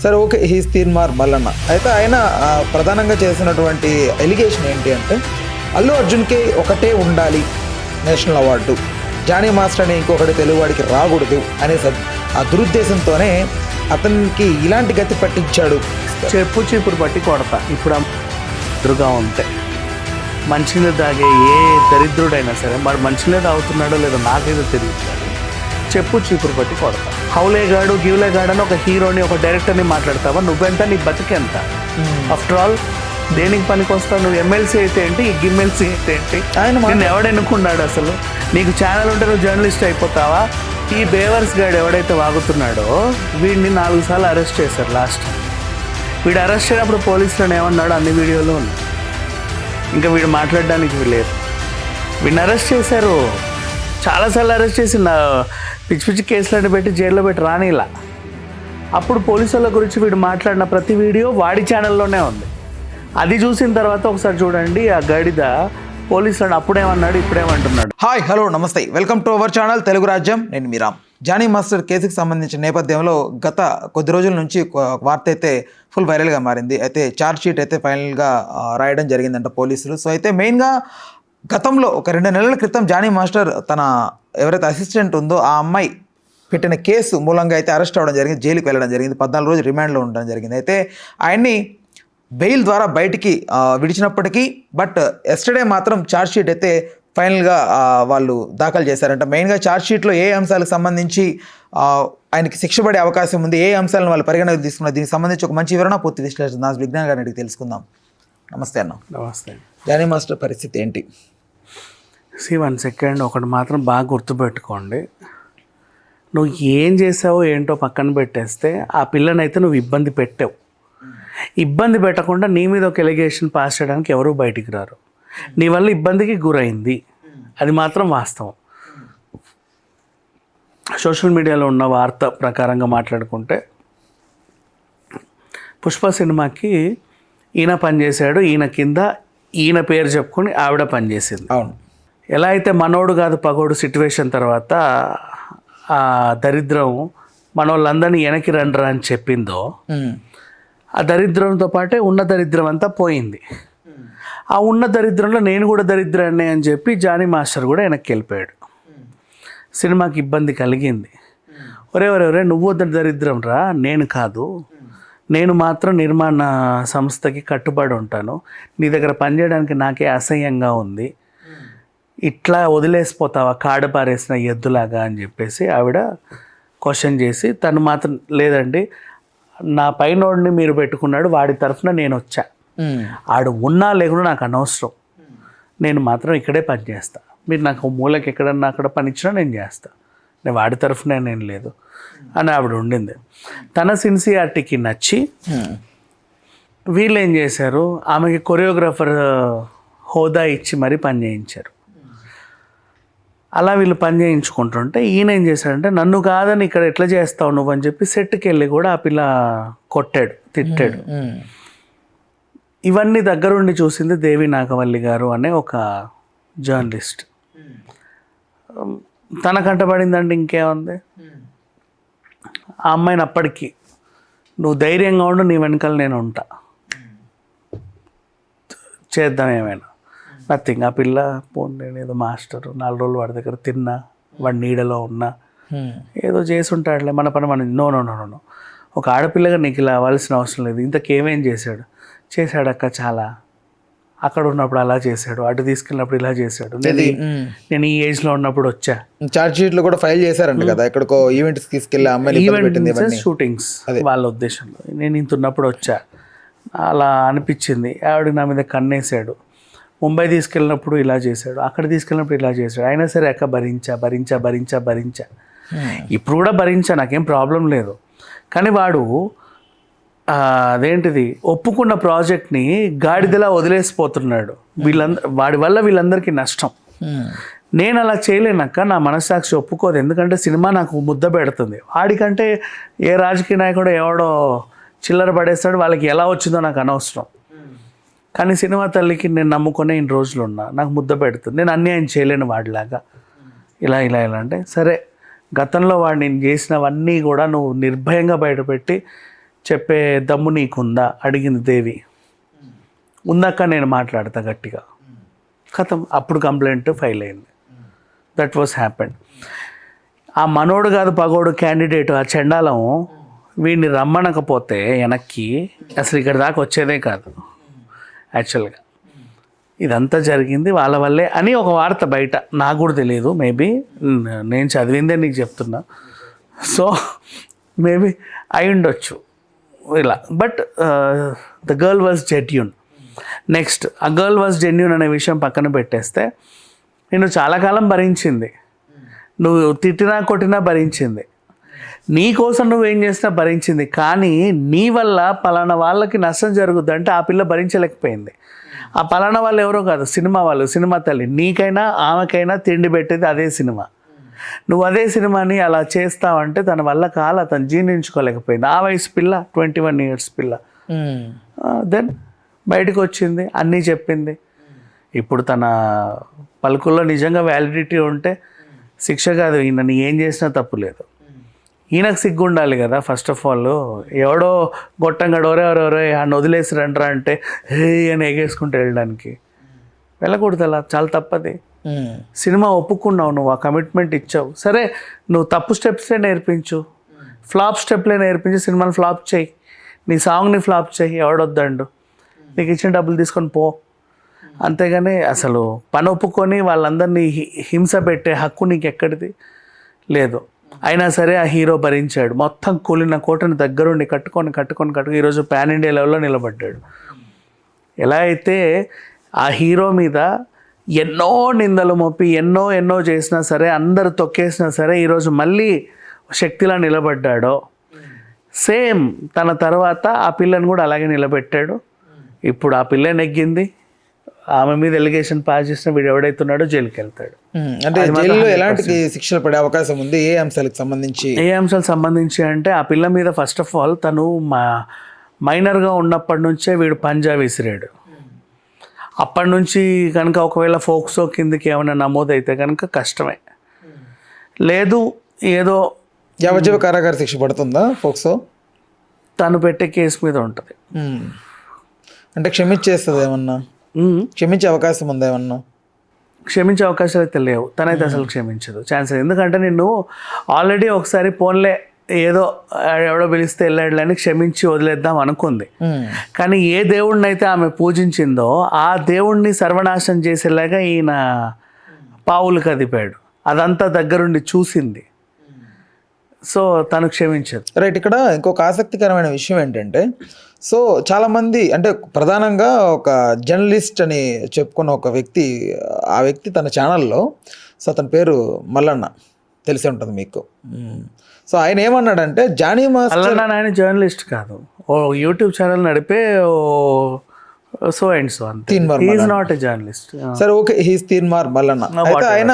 సరే okay, he's Teenmar Mallanna. అయితే ఆయన ప్రధానంగా చేసినటువంటి ఎలిగేషన్ ఏంటి అంటే అల్లు అర్జున్కి ఒకటే ఉండాలి నేషనల్ అవార్డు, జానీ మాస్టర్ అని ఇంకొకటి తెలుగువాడికి రాకూడదు అనే ఆ దురుద్దేశంతోనే అతనికి ఇలాంటి గతి పట్టించాడు. చెప్పు చీపురు పట్టి కొడతా. ఇప్పుడు ఎదురుగా ఉంటే మంచినీళ్ళు తాగే ఏ దరిద్రుడైనా సరే వాడు మంచినీళ్ళు తాగుతున్నాడో లేదో నాకేదో తెలియదు, చెప్పు చీపురు పట్టి కొడతా. హౌలేగాడు గివ్లేగాడు అని ఒక హీరోని ఒక డైరెక్టర్ని మాట్లాడతావా? నువ్వెంత, నీ బతికెంత? ఆఫ్టర్ ఆల్ దేనికి పనికి వస్తావు? నువ్వు ఎమ్మెల్సీ అయితే ఏంటి, ఈ గిమ్మెల్సీ అయితే ఏంటి? నిన్ను ఎవడెన్నుకున్నాడు అసలు? నీకు ఛానల్ ఉంటే నువ్వు జర్నలిస్ట్ అయిపోతావా? ఈ బేవర్స్ గాడు ఎవడైతే వాగుతున్నాడో వీడిని 4 సార్లు అరెస్ట్ చేశారు లాస్ట్. వీడు అరెస్ట్ అయినప్పుడు పోలీసులను ఏమన్నాడు అన్ని వీడియోలో ఉన్నాయి. ఇంకా వీడు మాట్లాడడానికి లేదు. వీడిని అరెస్ట్ చేశారు, చాలాసార్లు అరెస్ట్ చేసి పిచ్చి పిచ్చి కేసులను పెట్టి జైల్లో పెట్టి రానిలా. అప్పుడు పోలీసుల గురించి వీడు మాట్లాడిన ప్రతి వీడియో వాడి ఛానల్లోనే ఉంది. అది చూసిన తర్వాత ఒకసారి చూడండి ఆ గడిద పోలీసులను అప్పుడేమన్నాడు ఇప్పుడేమంటున్నాడు. హాయ్, హలో, నమస్తే, welcome to our channel Telugu రాజ్యం. నేను మీరామ్. జానీ మాస్టర్ కేసుకి సంబంధించిన నేపథ్యంలో గత కొద్ది రోజుల నుంచి వార్త అయితే ఫుల్ వైరల్గా మారింది. అయితే ఛార్జ్ షీట్ అయితే ఫైనల్గా రాయడం జరిగిందంట పోలీసులు. సో అయితే మెయిన్గా గతంలో ఒక 2 నెలల క్రితం జానీ మాస్టర్ తన ఎవరైతే అసిస్టెంట్ ఉందో ఆ అమ్మాయి పెట్టిన కేసు మూలంగా అయితే అరెస్ట్ అవ్వడం జరిగింది, జైలుకి వెళ్ళడం జరిగింది, 14 రోజులు రిమాండ్లో ఉండడం జరిగింది. అయితే ఆయన్ని బెయిల్ ద్వారా బయటికి విడిచినప్పటికీ బట్ ఎస్టర్డే మాత్రం ఛార్జ్ షీట్ అయితే ఫైనల్గా వాళ్ళు దాఖలు చేశారంట. మెయిన్గా ఛార్జ్ షీట్లో ఏ అంశాలకు సంబంధించి ఆయనకి శిక్ష పడే అవకాశం ఉంది, ఏ అంశాలను వాళ్ళు పరిగణలోకి తీసుకున్నారు, దీనికి సంబంధించి ఒక మంచి వివరణ పూర్తి విశ్లేషణ నా విజ్ఞాన్ గారిని అడిగి తెలుసుకుందాం. నమస్తే అన్న. నమస్తే. జానీ మాస్టర్ పరిస్థితి ఏంటి? 1 సెకండ్ ఒకటి మాత్రం బాగా గుర్తుపెట్టుకోండి. నువ్వు ఏం చేసావో ఏంటో పక్కన పెట్టేస్తే ఆ పిల్లనైతే నువ్వు ఇబ్బంది పెట్టావు. ఇబ్బంది పెట్టకుండా నీ మీద ఒక ఎలిగేషన్ పాస్ చేయడానికి ఎవరూ బయటికి రారు. నీ వల్ల ఇబ్బందికి గురైంది, అది మాత్రం వాస్తవం. సోషల్ మీడియాలో ఉన్న వార్త ప్రకారంగా మాట్లాడుకుంటే పుష్ప సినిమాకి ఈయన పనిచేశాడు, ఈయన కింద ఈయన పేరు చెప్పుకొని ఆవిడ పనిచేసింది. అవును. ఎలా అయితే మనోడు కాదు పగోడు సిట్యువేషన్ తర్వాత ఆ దరిద్రం మనోళ్ళందరినీ వెనక్కి రండ్రా అని చెప్పిందో ఆ దరిద్రంతో పాటే ఉన్న దరిద్రం అంతా పోయింది. ఆ ఉన్న దరిద్రంలో నేను కూడా దరిద్రాన్ని అని చెప్పి జానీ మాస్టర్ కూడా వెనక్కి వెళ్ళిపోయాడు. సినిమాకి ఇబ్బంది కలిగింది. ఒరే నువ్వు దరిద్రం రా, నేను కాదు, నేను మాత్రం నిర్మాణ సంస్థకి కట్టుబడి ఉంటాను, నీ దగ్గర పనిచేయడానికి నాకే అసహ్యంగా ఉంది, ఇట్లా వదిలేసిపోతావా కాడపారేసిన ఎద్దులాగా అని చెప్పేసి ఆవిడ క్వశ్చన్ చేసి తను మాత్రం లేదండి నా పైనోడిని మీరు పెట్టుకున్నాడు, వాడి తరఫున నేను వచ్చా, ఆడు ఉన్నా లేకుండా నాకు అనవసరం, నేను మాత్రం ఇక్కడే పని చేస్తా, మీరు నాకు మూలకి ఎక్కడన్నా అక్కడ పని ఇచ్చినా నేను చేస్తా, నేను వాడి తరఫున నేను లేదు అని ఆవిడ ఉండింది. తన సిన్సియారిటీకి నచ్చి వీళ్ళు ఏం చేశారు, ఆమెకి కొరియోగ్రాఫర్ హోదా ఇచ్చి మరీ పని చేయించారు. అలా వీళ్ళు పని చేయించుకుంటుంటే ఈయన ఏం చేశాడంటే నన్ను కాదని ఇక్కడ ఎట్లా చేస్తావు నువ్వు అని చెప్పి సెట్కి వెళ్ళి కూడా ఆ పిల్ల కొట్టాడు, తిట్టాడు. ఇవన్నీ దగ్గరుండి చూసింది దేవి నాగవల్లి గారు అనే ఒక జర్నలిస్ట్. తన కంటపడిందంటే ఇంకేముంది, ఆ అమ్మాయిని అప్పటికి నువ్వు ధైర్యంగా ఉండు, నీ వెనకాల నేను ఉంటా, చేద్దాం ఏమైనా. నథింగ్. ఆ పిల్ల పోను, నేను ఏదో మాస్టర్ 4 రోజులు వాడి దగ్గర తిన్నా, వాడి నీడలో ఉన్నా, ఏదో చేసి ఉంటాడులే, మన పని మన. నో నో నో నో ఒక ఆడపిల్లగా నీకు ఇలా అవ్వాల్సిన అవసరం లేదు. ఇంతకేమేం చేశాడక్క చాలా, అక్కడ ఉన్నప్పుడు అలా చేశాడు, అటు తీసుకెళ్ళినప్పుడు ఇలా చేశాడు, నేను ఈ ఏజ్లో ఉన్నప్పుడు వచ్చా. ఛార్జ్ షీట్లో కూడా ఫైల్ చేశారంట కదా, ఎక్కడికో ఈవెంట్స్ తీసుకెళ్ళి ఈవెంట్స్ షూటింగ్స్ వాళ్ళ ఉద్దేశంలో నేను ఇంత ఉన్నప్పుడు వచ్చా అలా అనిపించింది. ఆవిడ నా మీద కన్నేసాడు. ముంబై తీసుకెళ్ళినప్పుడు ఇలా చేశాడు, అక్కడ తీసుకెళ్ళినప్పుడు ఇలా చేశాడు, అయినా సరే అక్క భరించా. ఇప్పుడు కూడా భరించా, నాకేం ప్రాబ్లం లేదు. కానీ వాడు అదేంటిది ఒప్పుకున్న ప్రాజెక్ట్ని గాడిదలా వదిలేసిపోతున్నాడు. వాడి వల్ల వీళ్ళందరికీ నష్టం. నేను అలా చేయలేనక్క, నా మనస్సాక్షి ఒప్పుకోదు, ఎందుకంటే సినిమా నాకు ముద్ద పెడుతుంది. వాడికంటే ఏ రాజకీయ నాయకుడు ఎవడో చిల్లర పడేస్తాడు, వాళ్ళకి ఎలా వచ్చిందో నాకు అనవసరం. కానీ సినిమా తల్లికి నేను నమ్ముకునే ఇన్ని రోజులు ఉన్నా, నాకు ముద్ద పెడుతుంది, నేను అన్యాయం చేయలేను వాడిలాగా. ఇలా అంటే సరే, గతంలో వాడు నేను చేసినవన్నీ కూడా నువ్వు నిర్భయంగా బయటపెట్టి చెప్పే దమ్ము నీకుందా అడిగింది దేవి. ఉందాక నేను మాట్లాడతా గట్టిగా. కథం అప్పుడు కంప్లైంట్ ఫైల్ అయింది. That was happened. ఆ మనోడు కాదు పగోడు క్యాండిడేట్ ఆ చండాలం వీడిని రమ్మనకపోతే వెనక్కి అసలు ఇక్కడ దాకా వచ్చేదే కాదు యాక్చువల్గా. ఇదంతా జరిగింది వాళ్ళ వల్లే అని ఒక వార్త బయట, నాకు కూడా తెలియదు, మేబీ నేను చదివిందే నీకు చెప్తున్నా. సో మేబీ అయి ఉండొచ్చు ఇలా. But the girl was genuine. Next, ఆ గర్ల్ వాజ్ జెన్యూన్ అనే విషయం పక్కన పెట్టేస్తే, నేను చాలా కాలం భరించింది, నువ్వు తిట్టినా కొట్టినా భరించింది, నీ కోసం నువ్వేం చేసినా భరించింది. కానీ నీ వల్ల పలానా వాళ్ళకి నష్టం జరుగుద్దంటే ఆ పిల్ల భరించలేకపోయింది. ఆ పలానా వాళ్ళు ఎవరో కాదు, సినిమా వాళ్ళు, సినిమా తల్లి. నీకైనా ఆమెకైనా తిండి పెట్టేది అదే సినిమా. నువ్వు అదే సినిమాని అలా చేస్తావంటే తన వల్ల తను జీర్ణించుకోలేకపోయింది. ఆ వయసు పిల్ల, 21 years పిల్ల. దెన్ బయటకు వచ్చింది, అన్నీ చెప్పింది. ఇప్పుడు తన పలుకుల్లో నిజంగా వ్యాలిడిటీ ఉంటే శిక్ష కాదు, ఈయనని ఏం చేసినా తప్పు లేదు. ఈయనకు సిగ్గు ఉండాలి కదా ఫస్ట్ ఆఫ్ ఆల్. ఎవడో గొట్టంగా ఎవరెవరెవరో ఆయన వదిలేసి రండ్రా అంటే హే అని ఎగేసుకుంటూ వెళ్ళడానికి వెళ్ళకూడదు. అలా చాలా తప్పది. సినిమా ఒప్పుకున్నావు, నువ్వు ఆ కమిట్మెంట్ ఇచ్చావు, సరే నువ్వు తప్పు స్టెప్సే నేర్పించు, ఫ్లాప్ స్టెప్లే నేర్పించి సినిమాని ఫ్లాప్ చేయి, నీ సాంగ్ని ఫ్లాప్ చేయి, ఎవడొద్దండు, నీకు ఇచ్చిన డబ్బులు తీసుకొని పో. అంతేగాని అసలు పని ఒప్పుకొని వాళ్ళందరినీ హింస పెట్టే హక్కు నీకు ఎక్కడిది లేదు. అయినా సరే ఆ హీరో భరించాడు. మొత్తం కూలిన కోటని దగ్గరుండి కట్టుకొని ఈరోజు పాన్ ఇండియా లెవెల్లో నిలబడ్డాడు. ఎలా అయితే ఆ హీరో మీద ఎన్నో నిందలు మోపి ఎన్నో చేసినా సరే, అందరు తొక్కేసినా సరే, ఈరోజు మళ్ళీ శక్తిలా నిలబడ్డాడో, సేమ్ తన తర్వాత ఆ పిల్లని కూడా అలాగే నిలబెట్టాడు. ఇప్పుడు ఆ పిల్ల నెగ్గింది, ఆమె మీద ఎలిగేషన్ పాస్ చేసిన వీడు ఎవడైతున్నాడో జైలుకి వెళ్తాడు. అంటే జైల్లో ఎలాంటి శిక్షలు పడే అవకాశం ఉంది? ఏ అంశాలకు సంబంధించి అంటే ఆ పిల్ల మీద ఫస్ట్ ఆఫ్ ఆల్ తను మైనర్గా ఉన్నప్పటి నుంచే వీడు పంజా విసిరాడు. అప్పటి నుంచి కనుక ఒకవేళ ఫోక్సో కిందకి ఏమైనా నమోదైతే కనుక కష్టమే. లేదు ఏదో యావజ్జీవ కారాగార శిక్ష పడుతుందా ఫోక్సో? తను పెట్టే కేసు మీద ఉంటుంది. అంటే క్షమించేస్తుంది ఏమన్నా? క్షమించే అవకాశం ఉందా ఏమన్నా? క్షమించే అవకాశాలు అయితే లేవు. తనైతే అసలు క్షమించదు, ఛాన్స్. ఎందుకంటే నిన్ను ఆల్రెడీ ఒకసారి పోన్లే ఏదో ఎవడో పిలిస్తే వెళ్ళాడులని క్షమించి వదిలేద్దాం అనుకుంది. కానీ ఏ దేవుడిని అయితే ఆమె పూజించిందో ఆ దేవుణ్ణి సర్వనాశనం చేసేలాగా ఈయన పావులు కదిపాడు. అదంతా దగ్గరుండి చూసింది. సో తను క్షమించదు. రైట్. ఇక్కడ ఇంకొక ఆసక్తికరమైన విషయం ఏంటంటే, సో చాలామంది అంటే ప్రధానంగా ఒక జర్నలిస్ట్ అని చెప్పుకున్న ఒక వ్యక్తి, ఆ వ్యక్తి తన ఛానల్లో, సో అతని పేరు మల్లన్న, తెలిసి ఉంటుంది మీకు. సో ఆయన ఏమన్నాడంటే, జానీ మాస్టర్ ఆయన జర్నలిస్ట్ కాదు, ఓ యూట్యూబ్ ఛానల్ నడిపే సో అండ్ సో అంతే. He's not a journalist. సరే ఓకే, హీస్ తీన్మార్ మల్లన్న. అయితే ఆయన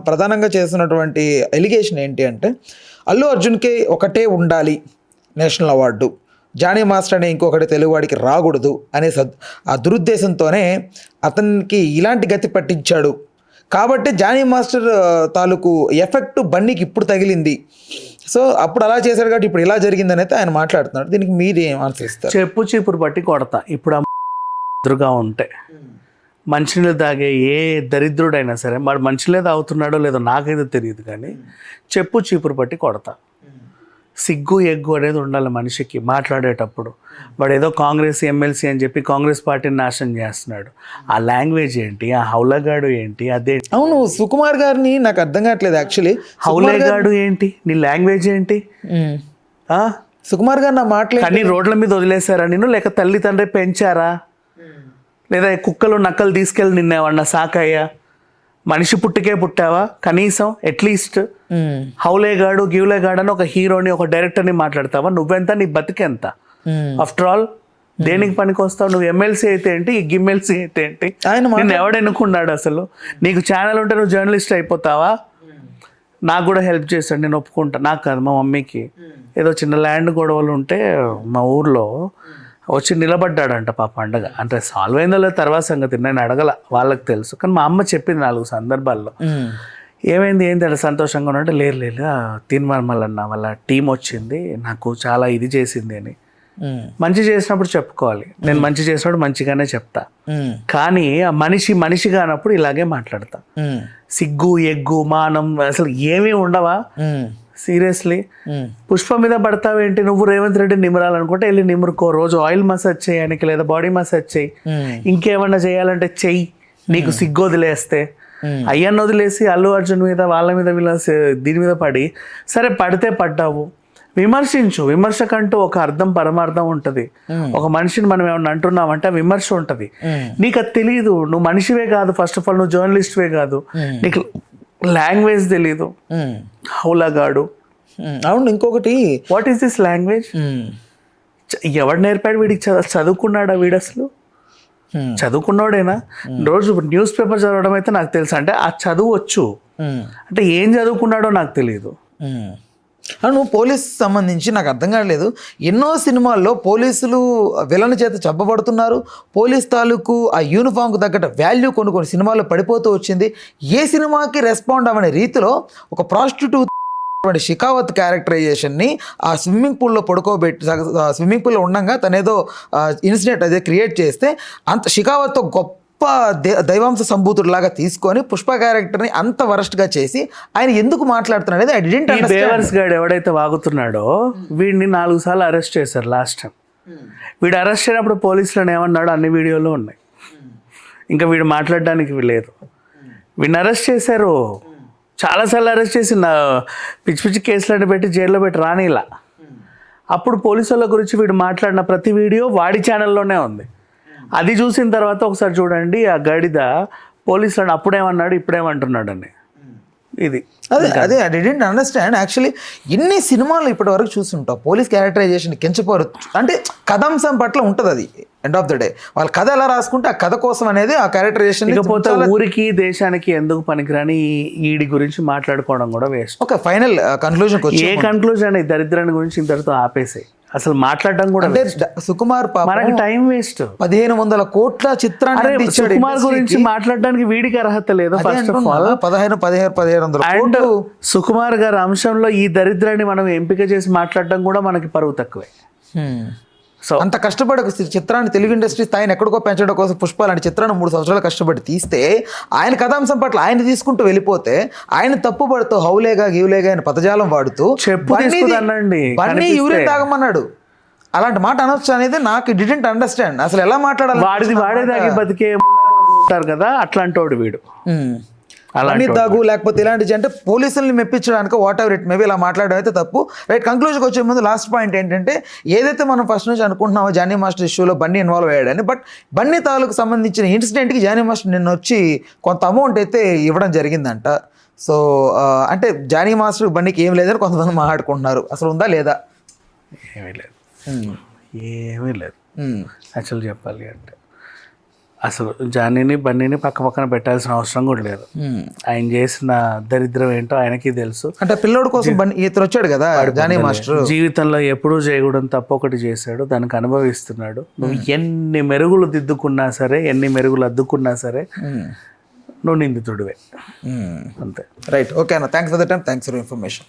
ప్రధానంగా చేస్తున్నటువంటి ఎలిగేషన్ ఏంటి అంటే, అల్లు అర్జున్కి ఒకటే ఉండాలి నేషనల్ అవార్డు, జానీ మాస్టర్ అనే ఇంకొకటి తెలుగువాడికి రాకూడదు అనే ఆ దురుద్దేశంతోనే అతనికి ఇలాంటి గతి పట్టించాడు. కాబట్టి జానీ మాస్టర్ తాలూకు ఎఫెక్ట్ బన్నీకి ఇప్పుడు తగిలింది. సో అప్పుడు అలా చేశాడు కాబట్టి ఇప్పుడు ఇలా జరిగిందని అయితే ఆయన మాట్లాడుతున్నాడు. దీనికి మీరు ఏం ఆన్సర్ ఇస్తారు? చెప్పు చీపురు పట్టి కొడతా. ఇప్పుడు ఎదురుగా ఉంటే మంచినీళ్ళు తాగే ఏ దరిద్రుడైనా సరే, వాడు మంచినీళ్ళే తాగుతున్నాడో లేదో నాకైతే తెలియదు, కానీ చెప్పు చీపురు పట్టి కొడతా. సిగ్గు ఎగ్గు అనేది ఉండాలి మనిషికి మాట్లాడేటప్పుడు. వాడు ఏదో కాంగ్రెస్ ఎమ్మెల్సీ అని చెప్పి కాంగ్రెస్ పార్టీని నాశనం చేస్తున్నాడు. ఆ లాంగ్వేజ్ ఏంటి, ఆ హౌలగాడు ఏంటి, అదే. అవును, సుకుమార్ గారిని నాకు అర్థం కావట్లేదు యాక్చువల్లీ. హౌలగాడు ఏంటి, నీ లాంగ్వేజ్ ఏంటి? సుకుమార్ గారు నా మాటలు కానీ రోడ్ల మీద వదిలేశారా నిన్ను, లేక తల్లి తండ్రి పెంచారా, లేదా కుక్కలు నక్కలు తీసుకెళ్ళి నిన్నేవన్నా సాకయ్యా? మనిషి పుట్టికే పుట్టావా కనీసం? అట్లీస్ట్ హౌలేగాడు గివ్లేగాడు అని ఒక హీరోని ఒక డైరెక్టర్ని మాట్లాడతావా? నువ్వెంత, నీ బతికెంత? ఆఫ్టర్ ఆల్ దేనికి పనికి వస్తావు? నువ్వు ఎమ్మెల్సీ అయితే ఏంటి, ఈ గిమ్మెల్సీ అయితే ఏంటి? నిన్ను ఎవడు ఎన్నుకున్నాడు అసలు? నీకు ఛానల్ ఉంటే నువ్వు జర్నలిస్ట్ అయిపోతావా? నాకు కూడా హెల్ప్ చేశాడు, నేను ఒప్పుకుంటా. నాకు కాదు, మా మమ్మీకి ఏదో చిన్న ల్యాండ్ గొడవలు ఉంటే మా ఊర్లో వచ్చి నిలబడ్డాడంట పాప పండగ. అంటే సాల్వ్ అయిందో లేదు తర్వాత సంగతి నేను అడగల, వాళ్ళకి తెలుసు. కానీ మా అమ్మ చెప్పింది 4 సందర్భాల్లో. ఏమైంది ఏంటి అంటే సంతోషంగా ఉన్నట్టు, లేదు తీన్మార్ మల్లన్న వాళ్ళ టీం వచ్చింది, నాకు చాలా ఇది చేసింది అని. మంచి చేసినప్పుడు చెప్పుకోవాలి, నేను మంచి చేసినప్పుడు మంచిగానే చెప్తా. కానీ ఆ మనిషి కానప్పుడు ఇలాగే మాట్లాడతా. సిగ్గు ఎగ్గు మానం అసలు ఏమీ ఉండవా? సీరియస్లీ. పుష్ప మీద పడతావేంటి నువ్వు? రేవంత్ రెడ్డి నిమరాలనుకుంటే వెళ్ళి నిమురుకో, రోజు ఆయిల్ మసాజ్ చేయడానికి లేదా బాడీ మసాజ్ చెయ్యి, ఇంకేమన్నా చేయాలంటే చెయ్యి. నీకు సిగ్గు వదిలేస్తే అయ్యన్న వదిలేసి అల్లు అర్జున్ మీద వాళ్ళ మీద వీళ్ళ దీని మీద పడి, సరే పడితే పడ్డావు, విమర్శించు. విమర్శకంటూ ఒక అర్థం పరమార్థం ఉంటుంది. ఒక మనిషిని మనం ఏమన్నా అంటున్నామంటే విమర్శ ఉంటుంది. నీకు అది తెలియదు, నువ్వు మనిషివే కాదు, ఫస్ట్ ఆఫ్ ఆల్ నువ్వు జర్నలిస్ట్వే కాదు, నీకు లాంగ్వేజ్ తెలీదు. హౌలగాడు. అవును. ఇంకొకటి, వాట్ ఈస్ దిస్ లాంగ్వేజ్? ఎవడు నేర్పాడు వీడికి? చదువుకున్నాడా వీడు? అసలు చదువుకున్నాడేనా? రోజు న్యూస్ పేపర్ చదవడం అయితే నాకు తెలుసు, అంటే ఆ చదువు వచ్చు, అంటే ఏం చదువుకున్నాడో నాకు తెలియదు. అవును. పోలీస్ సంబంధించి నాకు అర్థం కావట్లేదు, ఎన్నో సినిమాల్లో పోలీసులు విలన్ చేత చెప్పబడుతున్నారు. పోలీస్ తాలూకు ఆ యూనిఫామ్కు తగ్గట్టు వాల్యూ కొన్ని సినిమాల్లో పడిపోతూ వచ్చింది. ఏ సినిమాకి రెస్పాండ్ అవ్వని రీతిలో ఒక ప్రాస్టిట్యూట్ షికావత్ క్యారెక్టరైజేషన్ని ఆ స్విమ్మింగ్ పూల్లో పడుకోబెట్టి, స్విమ్మింగ్ పూల్లో ఉండగా తనేదో ఇన్సిడెంట్ అదే క్రియేట్ చేస్తే, అంత షికావత్తో గొప్ప దైవాంశ సంభూతుడిలాగా తీసుకొని పుష్ప క్యారెక్టర్ని అంత వరస్ట్గా చేసి ఆయన ఎందుకు మాట్లాడుతున్నాడు అనేది ఐ డిడ్ంట్ అండర్స్టాండ్. బేవర్స్ గాడు ఎవడైతే వాగుతున్నాడో వీడిని 4 సార్లు అరెస్ట్ చేశారు లాస్ట్ టైం. వీడు అరెస్ట్ అయినప్పుడు పోలీసులను ఏమన్నాడు అన్ని వీడియోలో ఉన్నాయి. ఇంకా వీడు మాట్లాడడానికి లేదు. వీడిని అరెస్ట్ చేశారు, చాలాసార్లు అరెస్ట్ చేసి పిచ్చి పిచ్చి కేసులను పెట్టి జైల్లో పెట్టి రానిలా. అప్పుడు పోలీసు వాళ్ళ గురించి వీడు మాట్లాడిన ప్రతి వీడియో వాడి ఛానల్లోనే ఉంది. అది చూసిన తర్వాత ఒకసారి చూడండి ఆ గడిద పోలీసులను అప్పుడేమన్నాడు ఇప్పుడేమంటున్నాడు అని. ఇది అదే ఐ డిడ్ంట్ అండర్స్టాండ్. యాక్చువల్లీ ఎన్ని సినిమాలు ఇప్పటి వరకు చూస్తుంటాం పోలీస్ క్యారెక్టరైజేషన్ కించపోరు, అంటే కథాంశం పట్ల ఉంటుంది. అది ఎండ్ ఆఫ్ ద డే వాళ్ళ కథ ఎలా రాసుకుంటే ఆ కథ కోసం అనేది ఆ క్యారెక్టరైజేషన్. ఇకపోతే ఊరికి దేశానికి ఎందుకు పనికిరాని ఈడి గురించి మాట్లాడుకోవడం కూడా వేస్ట్. ఒక ఫైనల్ కన్క్లూజన్, ఏ కన్క్లూజన్? ఈ దరిద్రాన్ని గురించి ఇంతటితో ఆపేసాయి, అసలు మాట్లాడడం కూడా. అంటే సుకుమార్ మనకి టైం వేస్ట్. 1500 కోట్ల చిత్రాన్ని సుకుమార్ గురించి మాట్లాడడానికి వీడికి అర్హత లేదు. ఫస్ట్ ఆఫ్ ఆల్ 1500 సుకుమార్ గారి అంశంలో ఈ దరిద్రాన్ని మనం ఎంపిక చేసి మాట్లాడడం కూడా మనకి పరువు తక్కువే. సో అంత కష్టపడి ఒక చిత్రాన్ని తెలుగు ఇండస్ట్రీ స్థాయిని ఎక్కడికో పెంచడం కోసం పుష్ప లాంటి చిత్రాన్ని 3 సంవత్సరాలు కష్టపడి తీస్తే, ఆయన కథాంశం పట్ల ఆయన తీసుకుంటూ వెళ్ళిపోతే, ఆయన తప్పు పడుతూ హౌలేగా గీవులేగా ఆయన పదజాలం వాడుతూ బన్నీ యూరిన్ తాగమన్నాడు. అలాంటి మాట అనొచ్చు అనేది నాకు డిడెంట్ అండర్స్టాండ్. అసలు ఎలా మాట్లాడాలి? వాడే తాగి బతికే ఉంటారు కదా, అట్లాంటి వాడు వీడు. అన్ని దాగు లేకపోతే ఇలాంటి అంటే పోలీసుల్ని మెప్పించడానికి వాట్ ఎవర్ ఇట్ మేబీ ఇలా మాట్లాడడం అయితే తప్పు. రైట్, కంక్లూజన్కి వచ్చే ముందు లాస్ట్ పాయింట్ ఏంటంటే, ఏదైతే మనం ఫస్ట్ నుంచి అనుకుంటున్నామో జానీ మాస్టర్ ఇష్యూలో బన్నీ ఇన్వాల్వ్ అయ్యాడని, బట్ బన్నీ తాలూకు సంబంధించిన ఇన్సిడెంట్కి జానీ మాస్టర్ నిన్న వచ్చి కొంత అమౌంట్ అయితే ఇవ్వడం జరిగిందంట. సో అంటే జానీ మాస్టర్ బన్నీకి ఏం లేదని కొంతమంది మాట్లాడుకుంటున్నారు. అసలు ఉందా లేదా? ఏమీ లేదు యాక్చువల్ చెప్పాలి అంటే. అసలు జానీని బన్నీని పక్క పక్కన పెట్టాల్సిన అవసరం కూడా లేదు. ఆయన చేసిన దరిద్రం ఏంటో ఆయనకి తెలుసు. అంటే పిల్లోడు కోసం ఇతను వచ్చాడు కదా జానీ మాస్టర్, జీవితంలో ఎప్పుడూ చేయకూడదు తప్పు ఒకటి చేశాడు, దానికి అనుభవిస్తున్నాడు. నువ్వు ఎన్ని మెరుగులు దిద్దుకున్నా సరే, ఎన్ని మెరుగులు అద్దుకున్నా సరే, నువ్వు నిందితుడివే అంతే. రైట్, ఓకే అన్న, thanks for the time, thanks for information.